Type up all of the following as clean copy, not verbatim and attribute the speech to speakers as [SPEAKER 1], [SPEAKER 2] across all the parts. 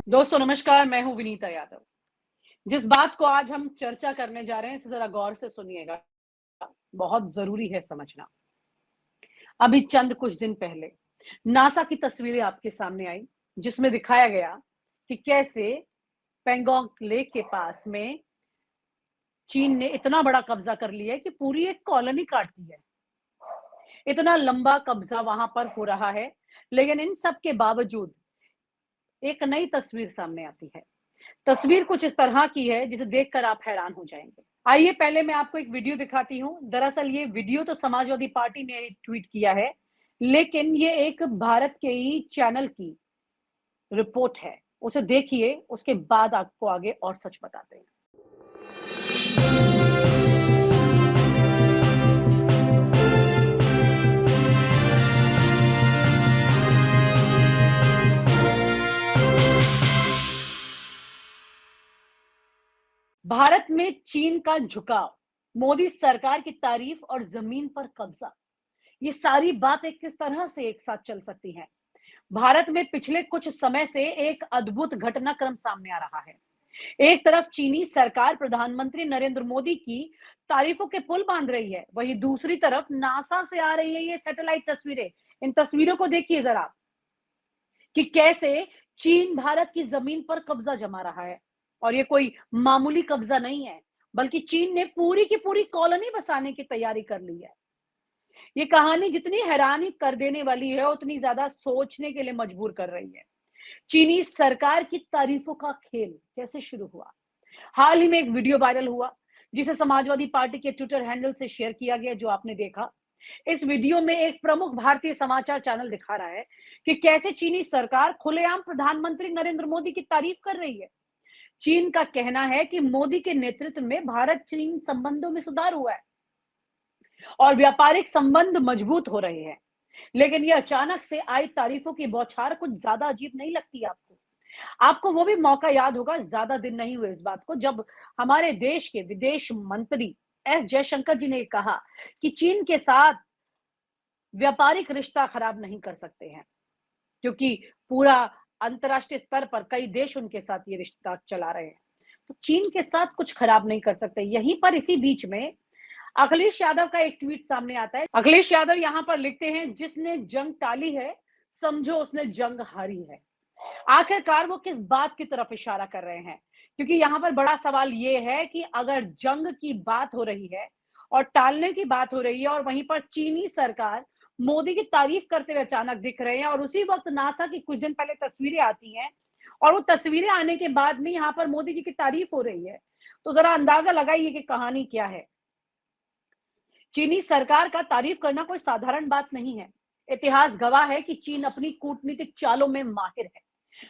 [SPEAKER 1] दोस्तों नमस्कार, मैं हूँ विनीता यादव। जिस बात को आज हम चर्चा करने जा रहे हैं, इसे ज़रा गौर से सुनिएगा, बहुत ज़रूरी है समझना। अभी चंद कुछ दिन पहले नासा की तस्वीरें आपके सामने आई, जिसमें दिखाया गया कि कैसे पैंगोंग लेक के पास में चीन ने इतना बड़ा कब्जा कर लिया है कि पूरी एक कॉलोनी काट दी है। इतना लंबा कब्जा वहां पर हो रहा है, लेकिन इन सब के बावजूद एक नई तस्वीर सामने आती है। तस्वीर कुछ इस तरह की है जिसे देखकर आप हैरान हो जाएंगे। आइए पहले मैं आपको एक वीडियो दिखाती हूँ। दरअसल ये वीडियो तो समाजवादी पार्टी ने ट्वीट किया है, लेकिन ये एक भारत के ही चैनल की रिपोर्ट है। उसे देखिए, उसके बाद आपको आगे और सच बताते हैं। भारत में चीन का झुकाव, मोदी सरकार की तारीफ और जमीन पर कब्जा, ये सारी बातें किस तरह से एक साथ चल सकती हैं? भारत में पिछले कुछ समय से एक अद्भुत घटनाक्रम सामने आ रहा है। एक तरफ चीनी सरकार प्रधानमंत्री नरेंद्र मोदी की तारीफों के पुल बांध रही है, वहीं दूसरी तरफ नासा से आ रही है ये सैटेलाइट तस्वीरें। इन तस्वीरों को देखिए जरा कि कैसे चीन भारत की जमीन पर कब्जा जमा रहा है। और ये कोई मामूली कब्जा नहीं है, बल्कि चीन ने पूरी की पूरी कॉलोनी बसाने की तैयारी कर ली है। ये कहानी जितनी हैरानी कर देने वाली है, उतनी ज्यादा सोचने के लिए मजबूर कर रही है। चीनी सरकार की तारीफों का खेल कैसे शुरू हुआ? हाल ही में एक वीडियो वायरल हुआ, जिसे समाजवादी पार्टी के ट्विटर हैंडल से शेयर किया गया, जो आपने देखा। इस वीडियो में एक प्रमुख भारतीय समाचार चैनल दिखा रहा है कि कैसे चीनी सरकार खुलेआम प्रधानमंत्री नरेंद्र मोदी की तारीफ कर रही है। चीन का कहना है कि मोदी के नेतृत्व में भारत चीन संबंधों में सुधार हुआ है और व्यापारिक संबंध मजबूत हो रहे हैं। लेकिन ये अचानक से आई तारीफों की बौछार कुछ ज्यादा अजीब नहीं लगती आपको? आपको वो भी मौका याद होगा, ज्यादा दिन नहीं हुए इस बात को, जब हमारे देश के विदेश मंत्री एस जयशंकर जी ने कहा कि चीन के साथ व्यापारिक रिश्ता खराब नहीं कर सकते हैं, क्योंकि पूरा अंतर्राष्ट्रीय स्तर पर कई देश उनके साथ ये रिश्ता चला रहे हैं। तो चीन के साथ कुछ खराब नहीं कर सकते। यहीं पर इसी बीच में अखिलेश यादव का एक ट्वीट सामने आता है। अखिलेश यादव यहाँ पर लिखते हैं, जिसने जंग टाली है समझो उसने जंग हारी है। आखिरकार वो किस बात की तरफ इशारा कर रहे हैं? क्योंकि यहाँ पर बड़ा सवाल ये है कि अगर जंग की बात हो रही है और टालने की बात हो रही है, और वहीं पर चीनी सरकार मोदी की तारीफ करते हुए अचानक दिख रहे हैं, और उसी वक्त नासा की कुछ दिन पहले तस्वीरें आती हैं, और वो तस्वीरें आने के बाद में यहाँ पर मोदी जी की तारीफ हो रही है, तो जरा अंदाजा लगाइए कि कहानी क्या है। चीनी सरकार का तारीफ करना कोई साधारण बात नहीं है। इतिहास गवाह है कि चीन अपनी कूटनीतिक चालों में माहिर है।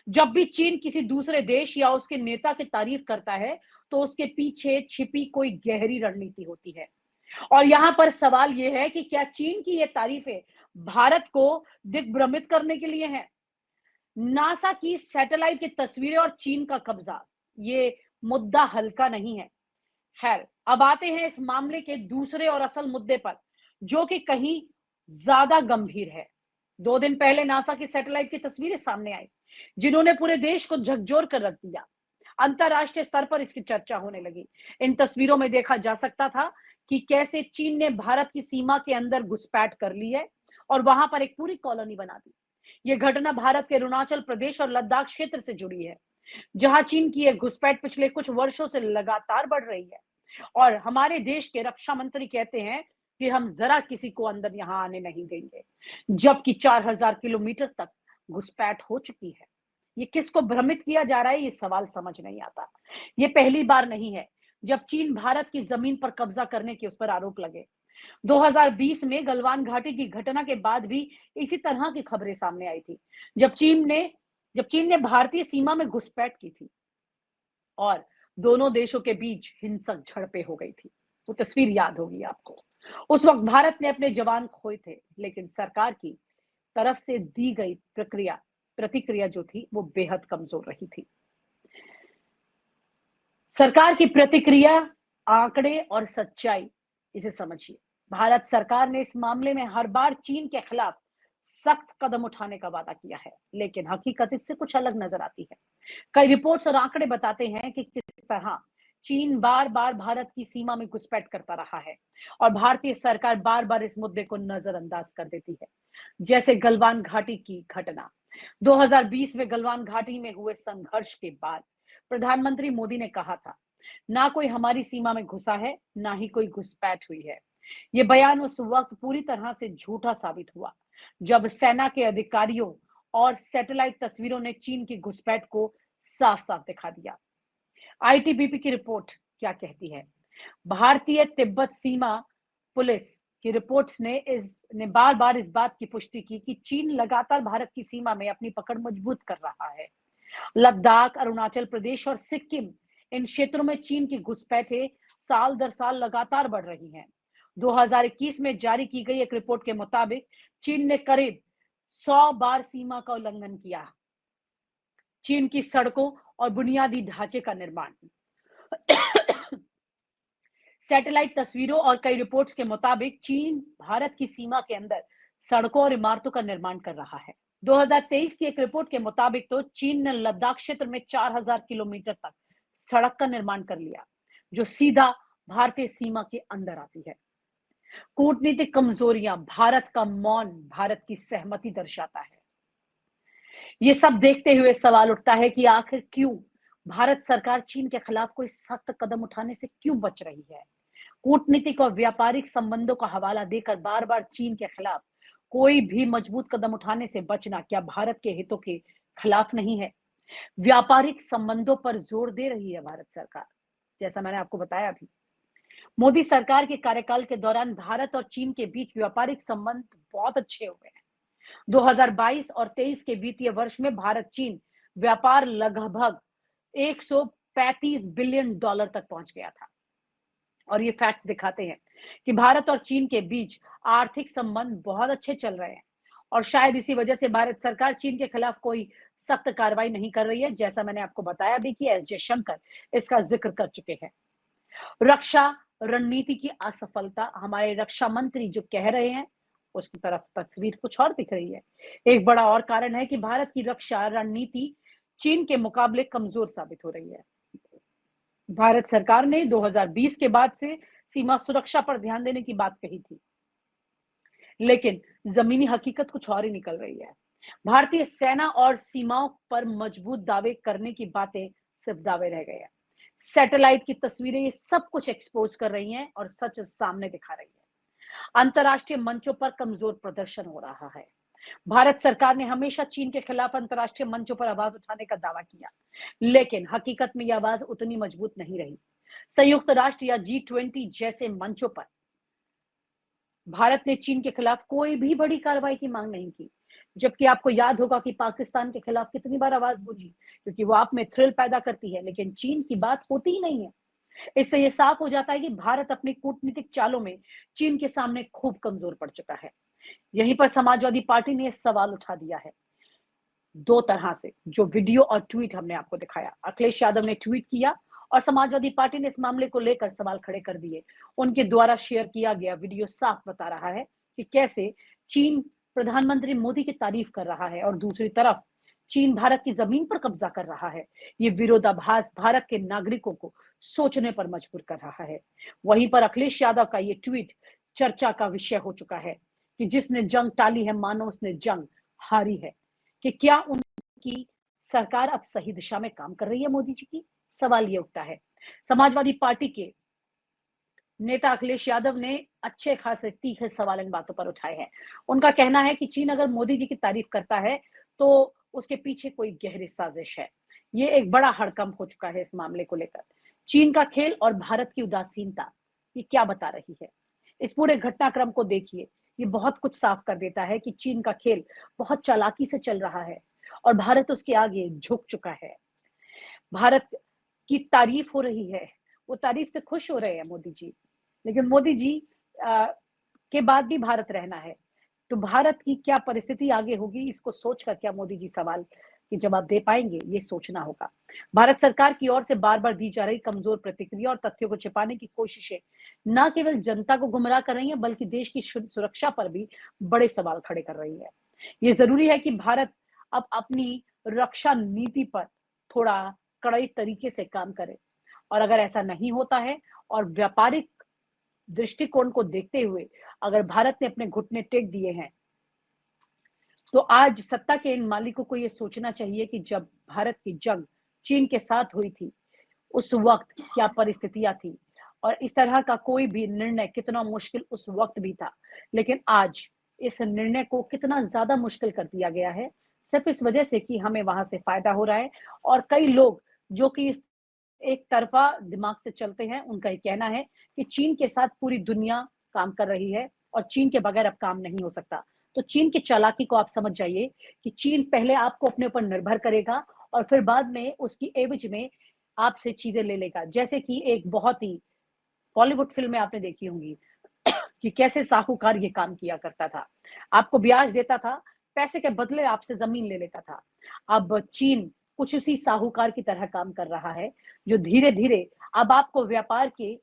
[SPEAKER 1] जब भी चीन किसी दूसरे देश या उसके नेता की तारीफ करता है, तो उसके पीछे छिपी कोई गहरी रणनीति होती है। और यहाँ पर सवाल यह है कि क्या चीन की ये तारीफें भारत को दिग्भ्रमित करने के लिए हैं? नासा की सैटेलाइट की तस्वीरें और चीन का कब्जा, ये मुद्दा हल्का नहीं है। खैर, अब आते हैं इस मामले के दूसरे और असल मुद्दे पर, जो कि कहीं ज्यादा गंभीर है। 2 दिन पहले नासा की सैटेलाइट की तस्वीरें सामने आई, जिन्होंने पूरे देश को झकझोर कर रख दिया। अंतरराष्ट्रीय स्तर पर इसकी चर्चा होने लगी। इन तस्वीरों में देखा जा सकता था कि कैसे चीन ने भारत की सीमा के अंदर घुसपैठ कर ली है और वहां पर एक पूरी कॉलोनी बना दी। ये घटना भारत के अरुणाचल प्रदेश और लद्दाख क्षेत्र से जुड़ी है, जहां चीन की यह घुसपैठ पिछले कुछ वर्षों से लगातार बढ़ रही है। और हमारे देश के रक्षा मंत्री कहते हैं कि हम जरा किसी को अंदर यहां आने नहीं देंगे, जबकि 4000 किलोमीटर तक घुसपैठ हो चुकी है। ये किसको भ्रमित किया जा रहा है, ये सवाल समझ नहीं आता। ये पहली बार नहीं है जब चीन भारत की जमीन पर कब्जा करने के उस पर आरोप लगे। 2020 में गलवान घाटी की घटना के बाद भी इसी तरह की खबरें सामने आई थी, जब चीन ने भारतीय सीमा में घुसपैठ की थी और दोनों देशों के बीच हिंसक झड़पें हो गई थी। वो तस्वीर याद होगी आपको। उस वक्त भारत ने अपने जवान खोए थे, लेकिन सरकार की तरफ से दी गई प्रतिक्रिया जो थी, वो बेहद कमजोर रही थी। सरकार की प्रतिक्रिया, आंकड़े और सच्चाई, इसे समझिए। भारत सरकार ने इस मामले में हर बार चीन के खिलाफ सख्त कदम उठाने का वादा किया है, लेकिन हकीकत इससे कुछ अलग नजर आती है। कई रिपोर्ट्स और आंकड़े बताते हैं कि किस तरह चीन बार बार भारत की सीमा में घुसपैठ करता रहा है और भारतीय सरकार बार बार इस मुद्दे को नजरअंदाज कर देती है। जैसे गलवान घाटी की घटना, 2020 में गलवान घाटी में हुए संघर्ष के बाद प्रधानमंत्री मोदी ने कहा था, ना कोई हमारी सीमा में घुसा है, ना ही कोई घुसपैठ हुई है। ये बयान उस वक्त पूरी तरह से झूठा साबित हुआ, जब सेना के अधिकारियों और सैटेलाइट तस्वीरों ने चीन की घुसपैठ को साफ साफ दिखा दिया। आईटीबीपी की रिपोर्ट क्या कहती है? भारतीय तिब्बत सीमा पुलिस की रिपोर्ट्स ने बार बार इस बात की पुष्टि की कि चीन लगातार भारत की सीमा में अपनी पकड़ मजबूत कर रहा है। लद्दाख, अरुणाचल प्रदेश और सिक्किम, इन क्षेत्रों में चीन की घुसपैठें साल दर साल लगातार बढ़ रही हैं। 2021 में जारी की गई एक रिपोर्ट के मुताबिक चीन ने करीब 100 बार सीमा का उल्लंघन किया। चीन की सड़कों और बुनियादी ढांचे का निर्माण, सैटेलाइट तस्वीरों और कई रिपोर्ट्स के मुताबिक चीन भारत की सीमा के अंदर सड़कों और इमारतों का निर्माण कर रहा है। 2023 की एक रिपोर्ट के मुताबिक तो चीन ने लद्दाख क्षेत्र में 4000 किलोमीटर तक सड़क का निर्माण कर लिया, जो सीधा भारतीय सीमा के अंदर आती है। कूटनीतिक कमजोरियां, भारत का मौन भारत की सहमति दर्शाता है। ये सब देखते हुए सवाल उठता है कि आखिर क्यों भारत सरकार चीन के खिलाफ कोई सख्त कदम उठाने से क्यों बच रही है? कूटनीतिक और व्यापारिक संबंधों का हवाला देकर बार बार चीन के खिलाफ कोई भी मजबूत कदम उठाने से बचना क्या भारत के हितों के खिलाफ नहीं है? व्यापारिक संबंधों पर जोर दे रही है भारत सरकार, जैसा मैंने आपको बताया अभी। मोदी सरकार के कार्यकाल के दौरान भारत और चीन के बीच व्यापारिक संबंध बहुत अच्छे हुए हैं। 2022 और 23 के वित्तीय वर्ष में भारत चीन व्यापार लगभग 135 बिलियन डॉलर तक पहुंच गया था। और ये फैक्ट्स दिखाते हैं कि भारत और चीन के बीच आर्थिक संबंध बहुत अच्छे चल रहे हैं और शायद इसी वजह से भारत सरकार चीन के खिलाफ कोई सख्त कार्रवाई नहीं कर रही है, जैसा मैंने आपको बताया भी कि एस जयशंकर इसका जिक्र कर चुके हैं। रक्षा रणनीति की असफलता, हमारे रक्षा मंत्री जो कह रहे हैं उसकी तरफ तस्वीर कुछ और दिख रही है। एक बड़ा और कारण है कि भारत की रक्षा रणनीति चीन के मुकाबले कमजोर साबित हो रही है। भारत सरकार ने 2020 के बाद से सीमा सुरक्षा पर ध्यान देने की बात कही थी, लेकिन जमीनी हकीकत कुछ और ही निकल रही है। भारतीय सेना और सीमाओं पर मजबूत दावे करने की बातें सिर्फ दावे रह गए हैं। सैटेलाइट की तस्वीरें ये सब कुछ एक्सपोज कर रही हैं और सच सामने दिखा रही है। अंतर्राष्ट्रीय मंचों पर कमजोर प्रदर्शन हो रहा है। भारत सरकार ने हमेशा चीन के खिलाफ अंतर्राष्ट्रीय मंचों पर आवाज उठाने का दावा किया, लेकिन हकीकत में यह आवाज उतनी मजबूत नहीं रही। संयुक्त राष्ट्र या G20 जैसे मंचों पर भारत ने चीन के खिलाफ कोई भी बड़ी कार्रवाई की मांग नहीं की, जबकि आपको याद होगा कि पाकिस्तान के खिलाफ कितनी बार आवाज गूंजी, क्योंकि वो आप में थ्रिल पैदा करती है, लेकिन चीन की बात होती ही नहीं है। इससे यह साफ हो जाता है कि भारत अपनी कूटनीतिक चालों में चीन के सामने खूब कमजोर पड़ चुका है। यहीं पर समाजवादी पार्टी ने सवाल उठा दिया है, दो तरह से, जो वीडियो और ट्वीट हमने आपको दिखाया। अखिलेश यादव ने ट्वीट किया और समाजवादी पार्टी ने इस मामले को लेकर सवाल खड़े कर दिए। उनके द्वारा शेयर किया गया वीडियो साफ बता रहा है कि कैसे चीन प्रधानमंत्री मोदी की तारीफ कर रहा है और दूसरी तरफ चीन भारत की जमीन पर कब्जा कर रहा है। ये विरोधाभास भारत के नागरिकों को सोचने पर मजबूर कर रहा है। वहीं पर अखिलेश यादव का ये ट्वीट चर्चा का विषय हो चुका है कि जिसने जंग टाली है मानो उसने जंग हारी है। कि क्या उनकी सरकार अब सही दिशा में काम कर रही है मोदी जी की? सवाल ये उठता है। समाजवादी पार्टी के नेता अखिलेश यादव ने अच्छे खासे तीखे सवाल इन बातों पर उठाए हैं। उनका कहना है कि चीन अगर मोदी जी की तारीफ करता है तो उसके पीछे कोई गहरी साजिश है। ये एक बड़ा हड़कंप हो चुका है इस मामले को लेकर। चीन का खेल और भारत की उदासीनता ये क्या बता रही है? इस पूरे घटनाक्रम को देखिए, ये बहुत कुछ साफ कर देता है कि चीन का खेल बहुत चालाकी से चल रहा है और भारत उसके आगे झुक चुका है। भारत की तारीफ हो रही है, वो तारीफ से खुश हो रहे हैं मोदी जी, लेकिन मोदी जी के बाद भी भारत रहना है, तो भारत की क्या परिस्थिति आगे होगी, इसको सोचकर क्या मोदी जी सवाल के जवाब दे पाएंगे, ये सोचना होगा। भारत सरकार की ओर से बार बार दी जा रही कमजोर प्रतिक्रिया और तथ्यों को छिपाने की कोशिशें न केवल जनता को गुमराह कर रही है, बल्कि देश की सुरक्षा पर भी बड़े सवाल खड़े कर रही है। ये जरूरी है कि भारत अब अपनी रक्षा नीति पर थोड़ा कड़े तरीके से काम करे, और अगर ऐसा नहीं होता है और व्यापारिक दृष्टिकोण को देखते हुए अगर भारत ने अपने घुटने टेक दिए हैं, तो आज सत्ता के इन मालिकों को यह सोचना चाहिए कि जब भारत की जंग चीन के साथ हुई थी, उस वक्त क्या परिस्थितियां थी और इस तरह का कोई भी निर्णय कितना मुश्किल उस वक्त भी था। लेकिन आज इस निर्णय को कितना ज्यादा मुश्किल कर दिया गया है, सिर्फ इस वजह से कि हमें वहां से फायदा हो रहा है। और कई लोग जो कि इस एक तरफा दिमाग से चलते हैं, उनका ये कहना है कि चीन के साथ पूरी दुनिया काम कर रही है और चीन के बगैर अब काम नहीं हो सकता। तो चीन की चालाकी को आप समझ जाइए कि चीन पहले आपको अपने ऊपर निर्भर करेगा और फिर बाद में उसकी एवज में आपसे चीजें ले लेगा। जैसे कि एक बहुत ही बॉलीवुड फिल्म में आपने देखी होंगी कि कैसे साहूकार ये काम किया करता था, आपको ब्याज देता था, पैसे के बदले आपसे जमीन ले लेता था। अब चीन कुछ उसी साहूकार की तरह काम कर रहा है, जो धीरे धीरे अब आपको व्यापार के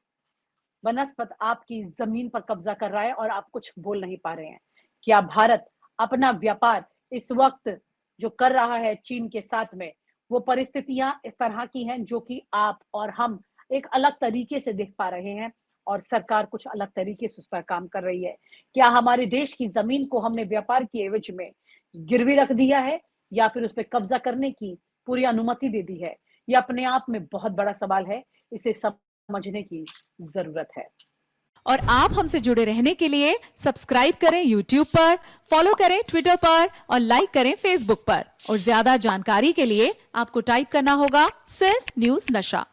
[SPEAKER 1] बनस्पत आपकी जमीन पर कब्जा कर रहा है और आप कुछ बोल नहीं पा रहे हैं। क्या भारत अपना व्यापार इस वक्त जो कर रहा है चीन के साथ में, वो परिस्थितियां इस तरह की हैं जो कि आप और हम एक अलग तरीके से देख पा रहे हैं और सरकार कुछ अलग तरीके से उस पर काम कर रही है। क्या हमारे देश की जमीन को हमने व्यापार की एवज में गिरवी रख दिया है या फिर उस पर कब्जा करने की पूरी अनुमति दे दी है? यह अपने आप में बहुत बड़ा सवाल है, इसे समझने की जरूरत है।
[SPEAKER 2] और आप हमसे जुड़े रहने के लिए सब्सक्राइब करें YouTube पर, फॉलो करें ट्विटर पर और लाइक करें Facebook पर। और ज्यादा जानकारी के लिए आपको टाइप करना होगा सिर्फ न्यूज नशा।